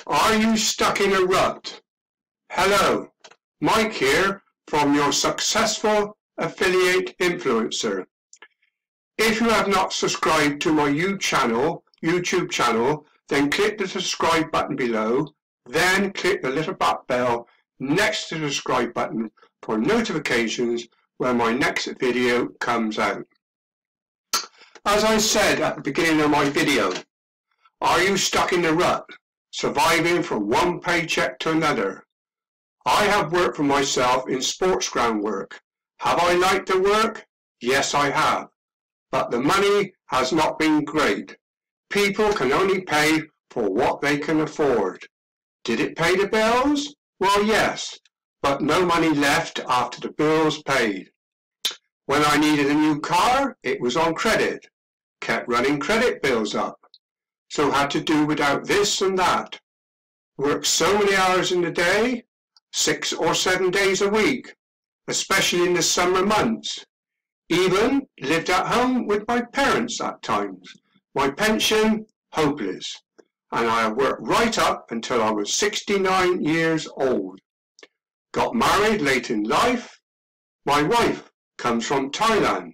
Are you stuck in a rut? Hello, Mike here from your Successful Affiliate Influencer. If you have not subscribed to my YouTube channel, then click the subscribe button below, then click the little black bell next to the subscribe button for notifications when my next video comes out. As I said at the beginning of my video, are you stuck in a rut, surviving from one paycheck to another? I have worked for myself in sports ground work. Have I liked the work? Yes, I have. But the money has not been great. People can only pay for what they can afford. Did it pay the bills? Well, yes, but no money left after the bills paid. When I needed a new car, it was on credit. Kept running credit bills up. So had to do without this and that. Worked so many hours in the day, 6 or 7 days a week, especially in the summer months. Even lived at home with my parents at times. My pension, hopeless. And I worked right up until I was 69 years old. Got married late in life. My wife comes from Thailand,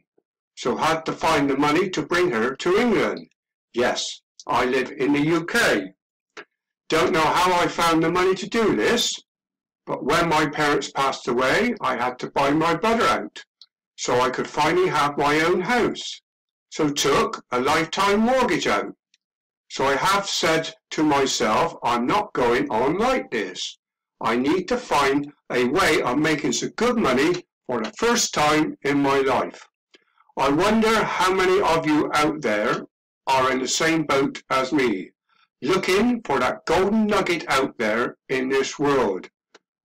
so had to find the money to bring her to England. Yes, I live in the UK. Don't know how I found the money to do this, but when my parents passed away, I had to buy my brother out, so I could finally have my own house. So took a lifetime mortgage out. So I have said to myself, I'm not going on like this. I need to find a way of making some good money for the first time in my life. I wonder how many of you out there are in the same boat as me, looking for that golden nugget out there in this world.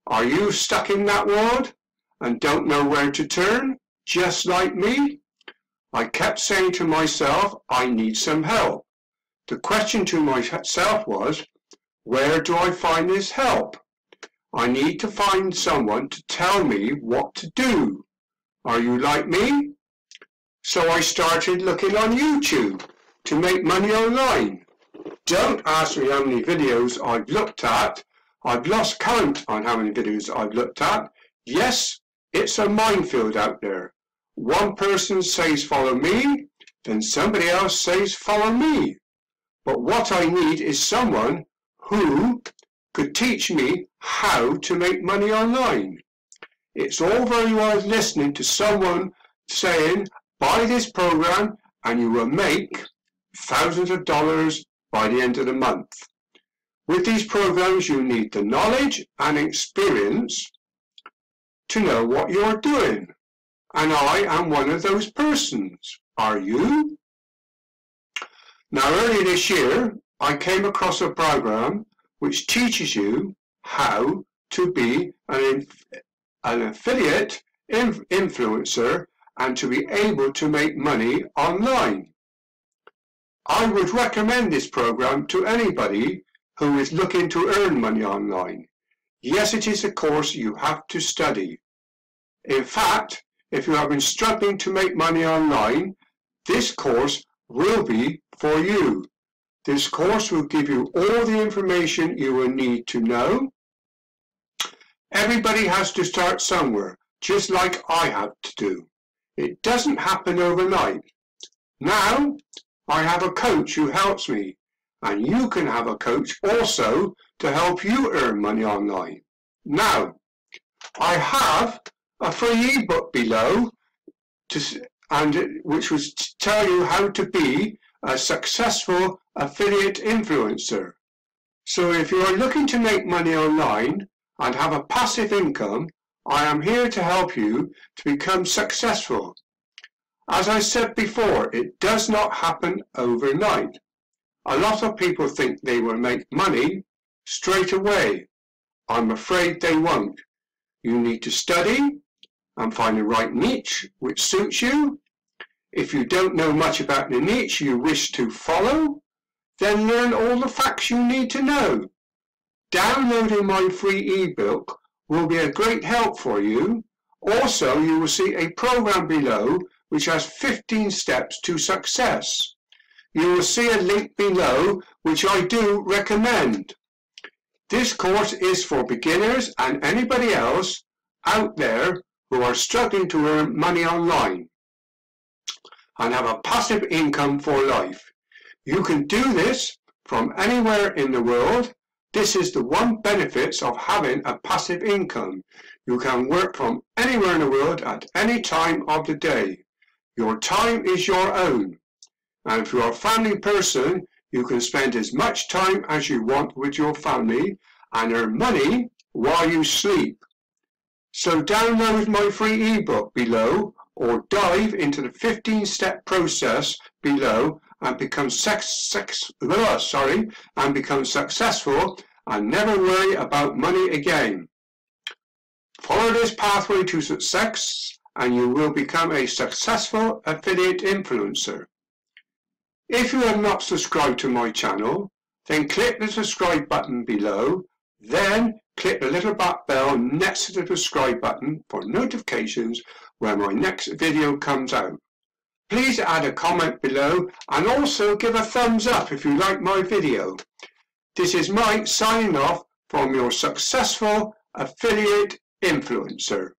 Are you stuck in that world and don't know where to turn, just like me? I kept saying to myself, I need some help. The question to myself was, where do I find this help? I need to find someone to tell me what to do. Are you like me? So I started looking on YouTube to make money online. Don't ask me how many videos I've looked at. I've lost count on how many videos I've looked at. Yes, it's a minefield out there. One person says follow me, then somebody else says follow me. But what I need is someone who could teach me how to make money online. It's all very well listening to someone saying, buy this program and you will make thousands of dollars by the end of the month. With these programs, you need the knowledge and experience to know what you're doing. And I am one of those persons. Are you? Now, earlier this year, I came across a program which teaches you how to be an affiliate influencer and to be able to make money online. I would recommend this program to anybody who is looking to earn money online. Yes, it is a course you have to study. In fact, if you have been struggling to make money online, this course will be for you. This course will give you all the information you will need to know. Everybody has to start somewhere, just like I have to do. It doesn't happen overnight. Now, I have a coach who helps me, and you can have a coach also to help you earn money online. Now, I have a free ebook below, which will tell you how to be a successful affiliate influencer. So if you are looking to make money online and have a passive income, I am here to help you to become successful. As I said before, it does not happen overnight. A lot of people think they will make money straight away. I'm afraid they won't. You need to study and find the right niche which suits you. If you don't know much about the niche you wish to follow, then learn all the facts you need to know. Downloading my free ebook will be a great help for you. Also, you will see a program below which has 15 steps to success. You will see a link below which I do recommend. This course is for beginners and anybody else out there who are struggling to earn money online and have a passive income for life. You can do this from anywhere in the world. This is the one benefit of having a passive income. You can work from anywhere in the world at any time of the day. Your time is your own. And if you're a family person, you can spend as much time as you want with your family and earn money while you sleep. So download my free ebook below or dive into the 15-step process below and become successful and never worry about money again. Follow this pathway to success and you will become a successful affiliate influencer. If you have not subscribed to my channel, then click the subscribe button below, then click the little black bell next to the subscribe button for notifications when my next video comes out. Please add a comment below and also give a thumbs up if you like my video. This is Mike signing off from your successful affiliate influencer.